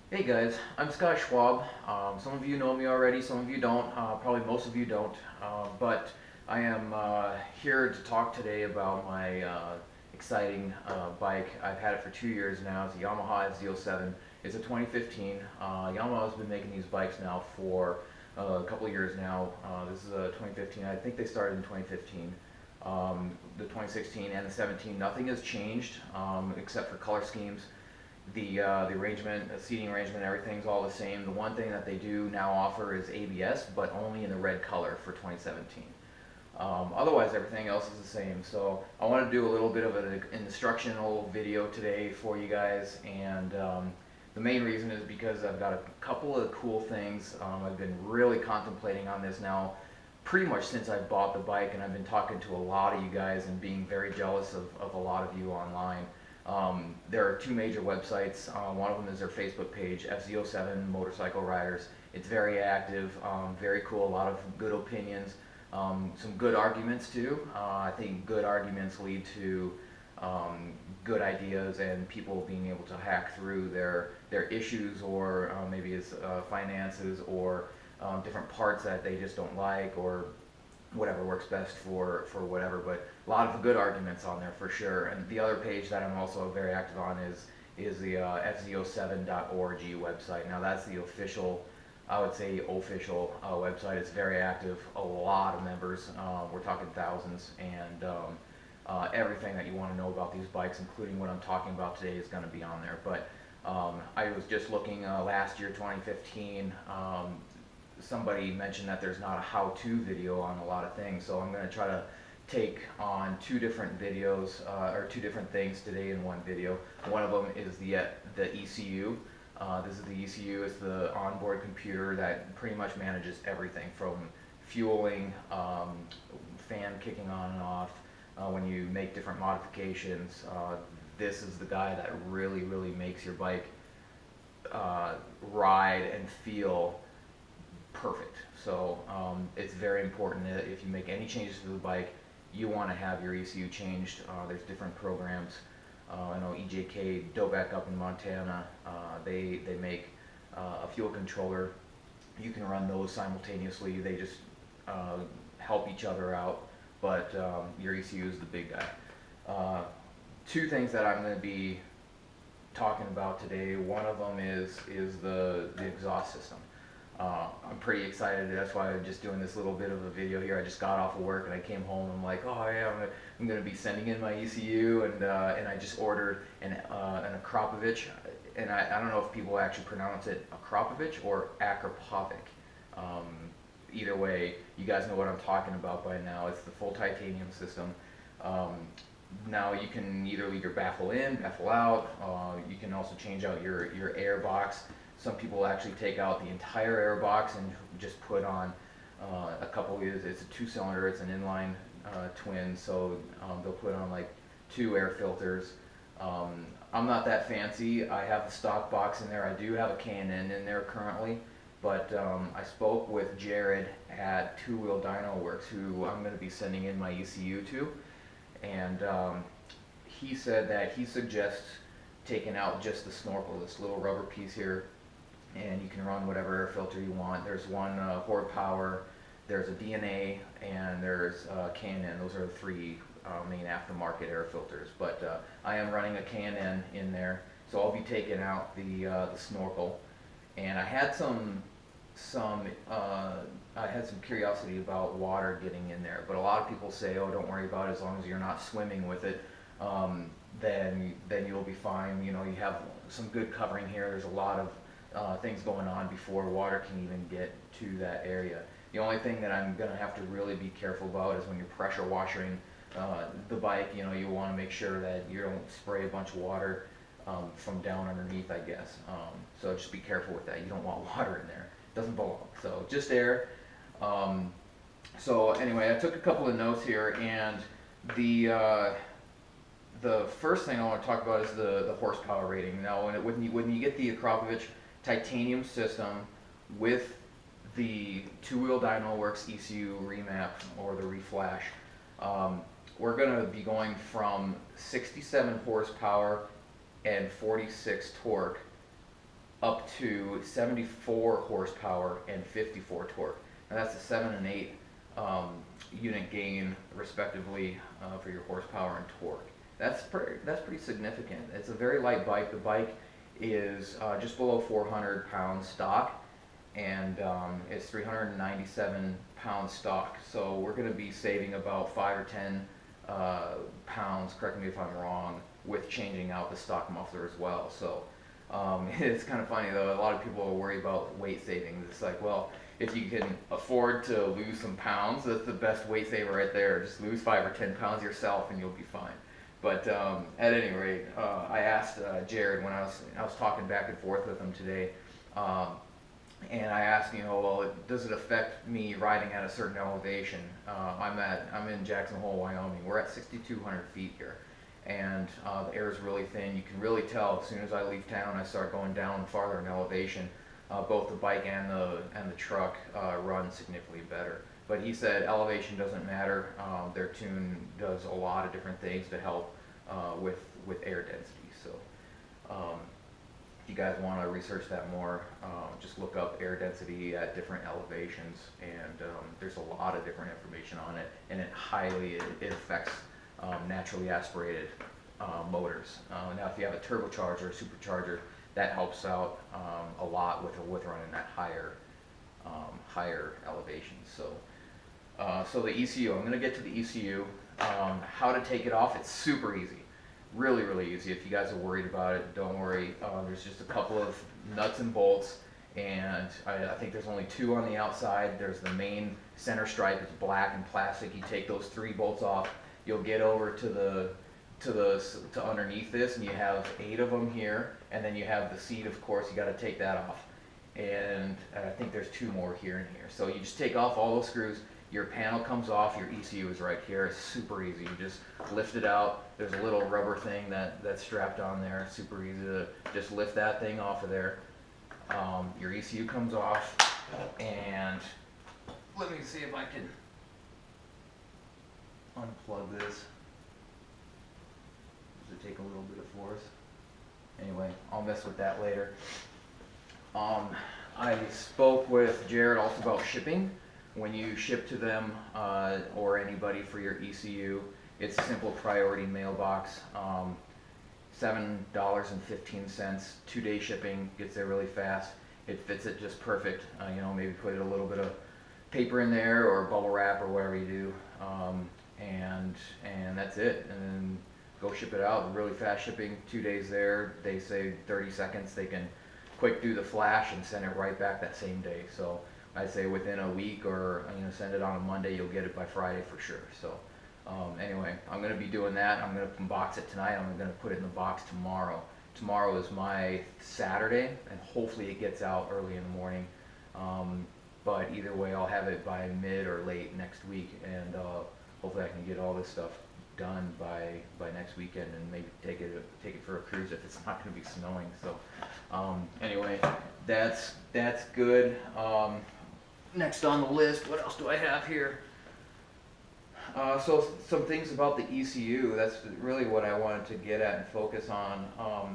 Hey guys, I'm Scott Schwab. Some of you know me already, some of you don't, probably most of you don't, but I am here to talk today about my exciting bike. I've had it for 2 years now. It's a Yamaha FZ07. It's a 2015. Yamaha's been making these bikes now for a couple of years now. This is a 2015. I think they started in 2015. The 2016 and the 17, nothing has changed except for color schemes. The arrangement, the seating arrangement, everything's all the same. The one thing that they do now offer is ABS, but only in the red color for 2017. Otherwise, everything else is the same. So I want to do a little bit of an instructional video today for you guys, and the main reason is because I've got a couple of cool things. I've been really contemplating on this now pretty much since I bought the bike, and I've been talking to a lot of you guys and being very jealous of a lot of you online. There are two major websites. One of them is their Facebook page, FZ07 Motorcycle Riders. It's very active, very cool, a lot of good opinions, some good arguments too. I think good arguments lead to good ideas and people being able to hack through their issues, or maybe it's finances, or different parts that they just don't like, or whatever works best for whatever. But a lot of good arguments on there for sure. And the other page that I'm also very active on is the fzo7.org website. Now that's the official, I would say official website. It's very active, a lot of members. We're talking thousands, and everything that you want to know about these bikes, including what I'm talking about today, is going to be on there. But I was just looking last year, 2015. Somebody mentioned that there's not a how-to video on a lot of things, so I'm going to try to take on two different videos, or two different things today in one video. One of them is the ECU. This is the ECU. It's the onboard computer that pretty much manages everything from fueling, fan kicking on and off, when you make different modifications. This is the guy that really makes your bike ride and feel perfect. So it's very important that if you make any changes to the bike, you want to have your ECU changed. There's different programs. I know EJK, Doback up in Montana, they make a fuel controller. You can run those simultaneously. They just help each other out, but your ECU is the big guy. Two things that I'm going to be talking about today. One of them is the exhaust system. I'm pretty excited. That's why I'm just doing this little bit of a video here. I just got off of work and I came home. I'm like, oh yeah, I'm gonna be sending in my ECU, and I just ordered an Akrapovic, and I don't know if people actually pronounce it Akrapovic or Akrapovic. Either way, you guys know what I'm talking about by now. It's the full titanium system. Now you can either leave your baffle in, baffle out. You can also change out your air box. Some people actually take out the entire air box and just put on a couple of these. It's a two-cylinder, it's an inline twin, so they'll put on like two air filters. I'm not that fancy. I have the stock box in there. I do have a K&N in there currently, but I spoke with Jared at Two Wheel Dyno Works, who I'm going to be sending in my ECU to, and he said that he suggests taking out just the snorkel, this little rubber piece here, and you can run whatever air filter you want. There's one horsepower, there's a DNA, and there's K&N. Those are the three main aftermarket air filters. But I am running a K&N in there, so I'll be taking out the snorkel. And I had some curiosity about water getting in there, but a lot of people say, oh, don't worry about it, as long as you're not swimming with it. Then you'll be fine. You know, you have some good covering here. There's a lot of things going on before water can even get to that area. The only thing that I'm going to have to really be careful about is when you're pressure washing the bike. You know, you want to make sure that you don't spray a bunch of water from down underneath, I guess. So just be careful with that. You don't want water in there. It doesn't belong. So just air. So anyway, I took a couple of notes here, and the first thing I want to talk about is the horsepower rating. Now, when you get the Akrapovic titanium system with the Two Wheel Dyno Works ECU remap, or the reflash, we're going to be going from 67 horsepower and 46 torque up to 74 horsepower and 54 torque. Now that's a 7 and 8 unit gain respectively for your horsepower and torque. That's pretty significant. It's a very light bike. The bike is just below 400 pounds stock, and it's 397 pounds stock. So we're going to be saving about 5 or 10 pounds, correct me if I'm wrong, with changing out the stock muffler as well. So it's kind of funny though, a lot of people are worried about weight savings. It's like, well, if you can afford to lose some pounds, that's the best weight saver right there. Just lose 5 or 10 pounds yourself and you'll be fine. But at any rate, I asked Jared when I was talking back and forth with him today, and I asked, well, does it affect me riding at a certain elevation? I'm in Jackson Hole, Wyoming. We're at 6,200 feet here, and the air is really thin. You can really tell as soon as I leave town, I start going down farther in elevation. Both the bike and the truck run significantly better. But he said elevation doesn't matter. Their tune does a lot of different things to help with air density. So if you guys want to research that more, just look up air density at different elevations, and there's a lot of different information on it, and it affects naturally aspirated motors. Now if you have a turbocharger or supercharger, that helps out a lot with running that higher elevations. So the ECU, I'm going to get to the ECU. How to take it off, it's super easy. Really easy. If you guys are worried about it, don't worry. There's just a couple of nuts and bolts, and I think there's only 2 on the outside. There's the main center stripe, it's black and plastic. You take those 3 bolts off, you'll get over to underneath this, and you have 8 of them here, and then you have the seat, of course, you got to take that off. And I think there's 2 more here and here. So you just take off all those screws, your panel comes off, your ECU is right here. It's super easy. You just lift it out. There's a little rubber thing that's strapped on there. Super easy to just lift that thing off of there. Your ECU comes off, and let me see if I can unplug this. Does it take a little bit of force? Anyway, I'll mess with that later. I spoke with Jared also about shipping. When you ship to them or anybody for your ECU, it's a simple priority mailbox. $7.15, 2-day shipping, gets there really fast. It fits it just perfect. Maybe put a little bit of paper in there or bubble wrap or whatever you do, and that's it. And then go ship it out. Really fast shipping, 2 days there. They say 30 seconds. They can quick do the flash and send it right back that same day. So I'd say within a week, or send it on a Monday, you'll get it by Friday for sure. So anyway, I'm going to be doing that. I'm going to unbox it tonight. I'm going to put it in the box tomorrow. Tomorrow is my Saturday, and hopefully it gets out early in the morning. But either way, I'll have it by mid or late next week, and hopefully I can get all this stuff done by next weekend, and maybe take it for a cruise if it's not going to be snowing. So anyway, that's good. Next on the list, what else do I have here? So some things about the ECU. That's really what I wanted to get at and focus on. I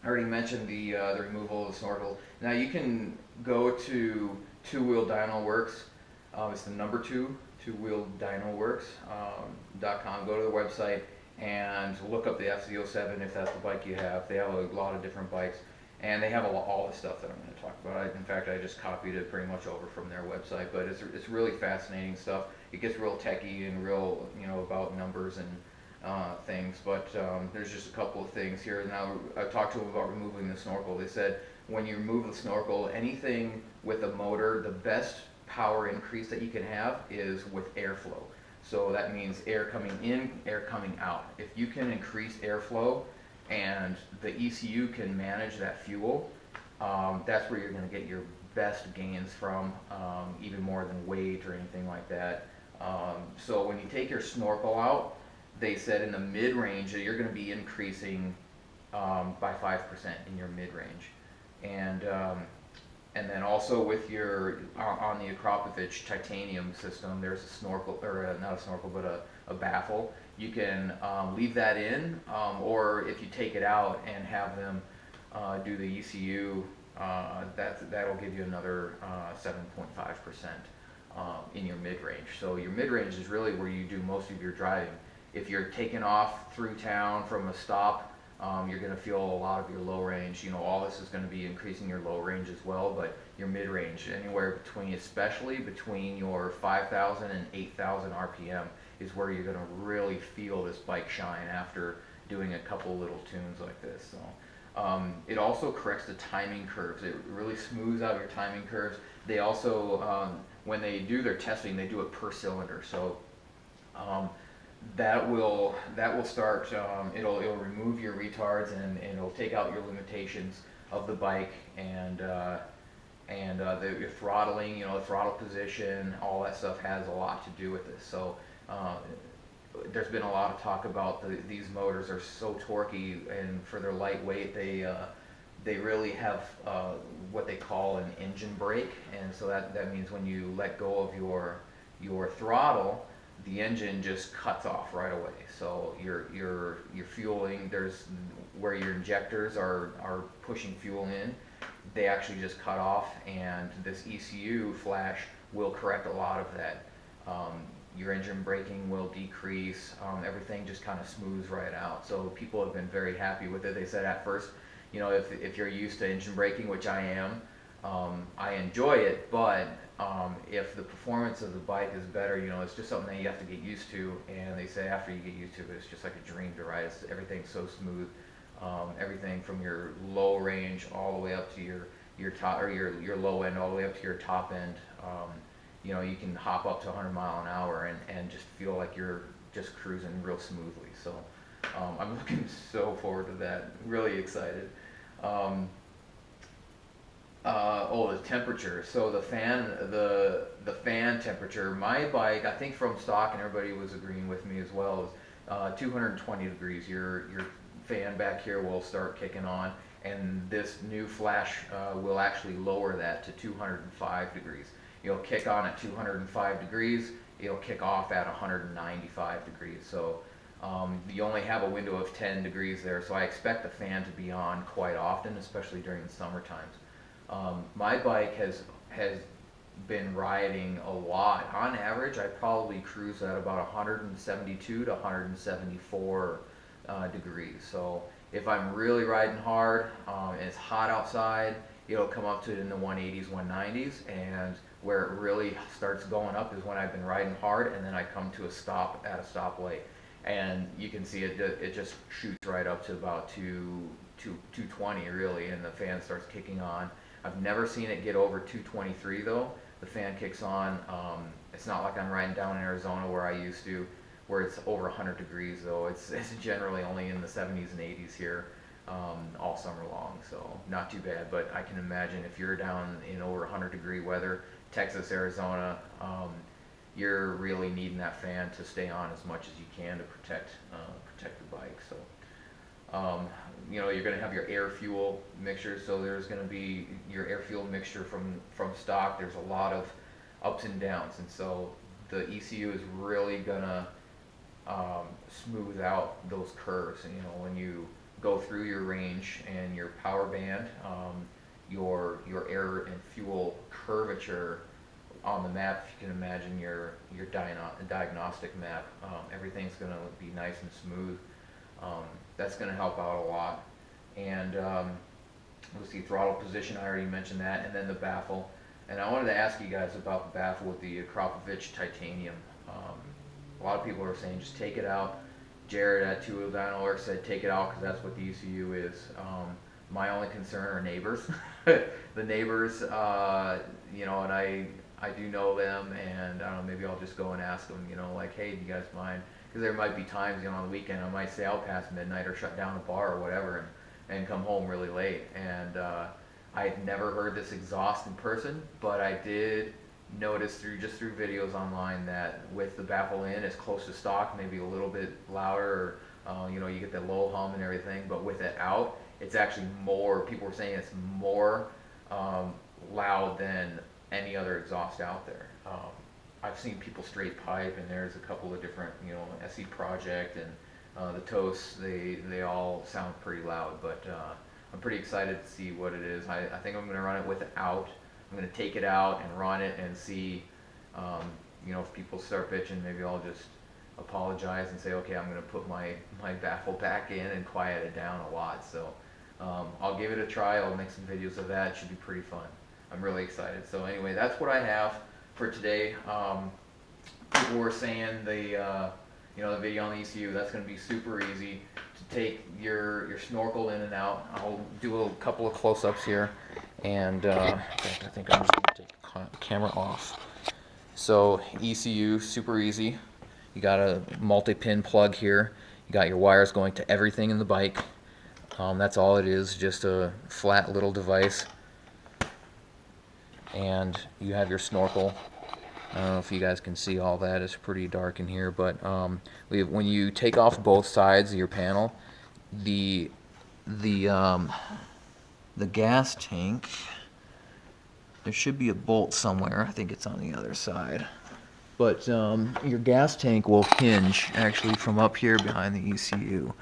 already mentioned the removal of the snorkel. Now you can go to Two Wheel Dyno Works. It's the number 2, twowheeldynoworks.com. Go to the website and look up the FZ07 if that's the bike you have. They have a lot of different bikes, and they have all the stuff that I'm going to talk about. In fact, I just copied it pretty much over from their website, but it's really fascinating stuff. It gets real techy and real, about numbers and things, but there's just a couple of things here. Now, I talked to them about removing the snorkel. They said when you remove the snorkel, anything with a motor, the best power increase that you can have is with airflow. So that means air coming in, air coming out. If you can increase airflow and the ECU can manage that fuel, that's where you're going to get your best gains from, even more than weight or anything like that. So when you take your snorkel out, they said in the mid-range that you're going to be increasing by 5% in your mid-range. And then also with your, on the Akrapovic titanium system, there's a snorkel, or not a snorkel, but a baffle. You can leave that in, or if you take it out and have them do the ECU that'll give you another 7.5% in your mid-range. So your mid-range is really where you do most of your driving. If you're taking off through town from a stop, you're going to feel a lot of your low range. You know, all this is going to be increasing your low range as well, but your mid-range, anywhere between, especially between your 5,000 and 8,000 RPM, is where you're going to really feel this bike shine after doing a couple little tunes like this. So it also corrects the timing curves. It really smooths out your timing curves. They also, when they do their testing, they do it per cylinder. So that will start. It'll remove your retards, and it'll take out your limitations of the bike, and your throttling. You know, the throttle position, all that stuff has a lot to do with this. So there's been a lot of talk about these motors are so torquey, and for their lightweight, they really have what they call an engine brake, and so that means when you let go of your throttle, the engine just cuts off right away. So your fueling, there's where your injectors are pushing fuel in, they actually just cut off, and this ECU flash will correct a lot of that. Your engine braking will decrease. Everything just kind of smooths right out. So people have been very happy with it. They said at first, you know, if you're used to engine braking, which I am, I enjoy it, but if the performance of the bike is better, you know, it's just something that you have to get used to. And they say after you get used to it, it's just like a dream to ride. Everything's so smooth. Everything from your low range all the way up to your top, or your low end all the way up to your top end. You know, you can hop up to 100 mile an hour and just feel like you're just cruising real smoothly. So I'm looking so forward to that. Really excited. The temperature. So the fan temperature. My bike, I think from stock, and everybody was agreeing with me as well, is 220 degrees. Your fan back here will start kicking on, and this new flash will actually lower that to 205 degrees. You'll kick on at 205 degrees. It'll kick off at 195 degrees. So you only have a window of 10 degrees there. So I expect the fan to be on quite often, especially during the summer times. My bike has been riding a lot. On average, I probably cruise at about 172 to 174 degrees. So if I'm really riding hard and it's hot outside, it'll come up to in the 180s, 190s, and where it really starts going up is when I've been riding hard, and then I come to a stop at a stoplight, and you can see it just shoots right up to about 220 really, and the fan starts kicking on. I've never seen it get over 223 though. The fan kicks on. It's not like I'm riding down in Arizona where I used to, where it's over 100 degrees though. It's generally only in the 70s and 80s here all summer long, so not too bad. But I can imagine if you're down in over 100 degree weather, Texas, Arizona, you're really needing that fan to stay on as much as you can to protect the bike. So you know, you're going to have your air fuel mixture, so there's going to be your air fuel mixture from stock. There's a lot of ups and downs, and so the ECU is really going to smooth out those curves. And you know, when you go through your range and your power band, your air and fuel curvature on the map, if you can imagine your diagnostic map, everything's going to be nice and smooth. That's going to help out a lot. And let's see, throttle position, I already mentioned that, and then the baffle. And I wanted to ask you guys about the baffle with the Akrapovic titanium. A lot of people are saying just take it out. Jared at Two Wheel Dyno Works said take it out because that's what the ECU is. My only concern are neighbors. The neighbors, you know, and I do know them, and I don't know, maybe I'll just go and ask them, you know, like, hey, do you guys mind? Because there might be times, you know, on the weekend I might stay out past midnight or shut down a bar or whatever and come home really late. And I had never heard this exhaust in person, but I did notice through videos online that with the baffle in, it's close to stock, maybe a little bit louder, or, you know, you get the low hum and everything, but with it out, it's actually more, people were saying it's more loud than any other exhaust out there. I've seen people straight pipe, and there's a couple of different, you know, SE Project and the Toast, they all sound pretty loud, but I'm pretty excited to see what it is. I think I'm going to run it without. I'm going to take it out and run it and see, if people start bitching, maybe I'll just apologize and say, okay, I'm going to put my baffle back in and quiet it down a lot. So I'll give it a try. I'll make some videos of that. It should be pretty fun. I'm really excited. So anyway, that's what I have for today. People were saying the video on the ECU, that's going to be super easy to take your snorkel in and out. I'll do a couple of close-ups here, and in fact, I think I'm just going to take the camera off. So ECU, super easy. You got a multi-pin plug here. You got your wires going to everything in the bike. That's all it is, just a flat little device. And you have your snorkel. I don't know if you guys can see all that. It's pretty dark in here, but when you take off both sides of your panel, the gas tank, there should be a bolt somewhere. I think it's on the other side. But your gas tank will hinge actually from up here behind the ECU.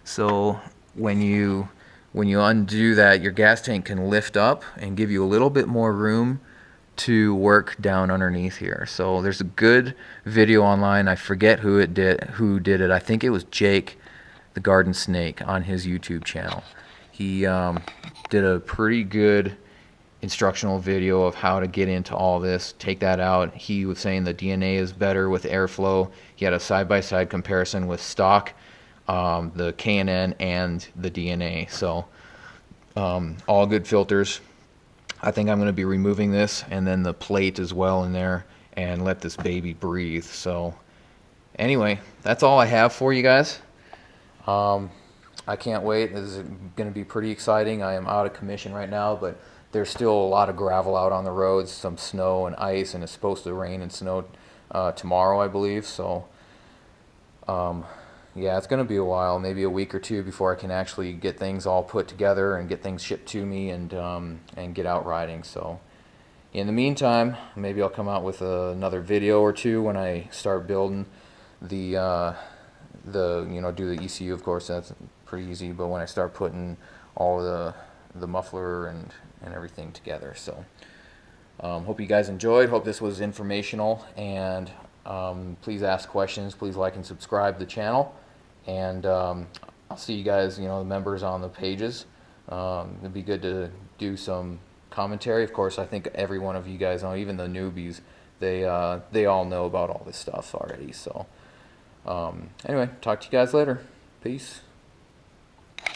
So when you undo that, your gas tank can lift up and give you a little bit more room to work down underneath here. So there's a good video online. I forget who did it. I think it was Jake, the Garden Snake, on his YouTube channel. He did a pretty good instructional video of how to get into all this, take that out. He was saying the DNA is better with airflow. He had a side-by-side comparison with stock, the K&N and the DNA. So all good filters. I think I'm going to be removing this and then the plate as well in there and let this baby breathe. So anyway, that's all I have for you guys. I can't wait. This is going to be pretty exciting. I am out of commission right now, but there's still a lot of gravel out on the roads, some snow and ice, and it's supposed to rain and snow tomorrow, I believe. So yeah, it's going to be a while, maybe a week or two before I can actually get things all put together and get things shipped to me and get out riding. So in the meantime, maybe I'll come out with another video or two when I start building do the ECU. Of course, that's pretty easy, but when I start putting all the muffler and everything together. So hope you guys enjoyed. Hope this was informational, and please ask questions. Please like and subscribe to the channel. And I'll see you guys, the members on the pages. It'd be good to do some commentary. Of course, I think every one of you guys know, even the newbies, they all know about all this stuff already. So anyway, talk to you guys later. Peace.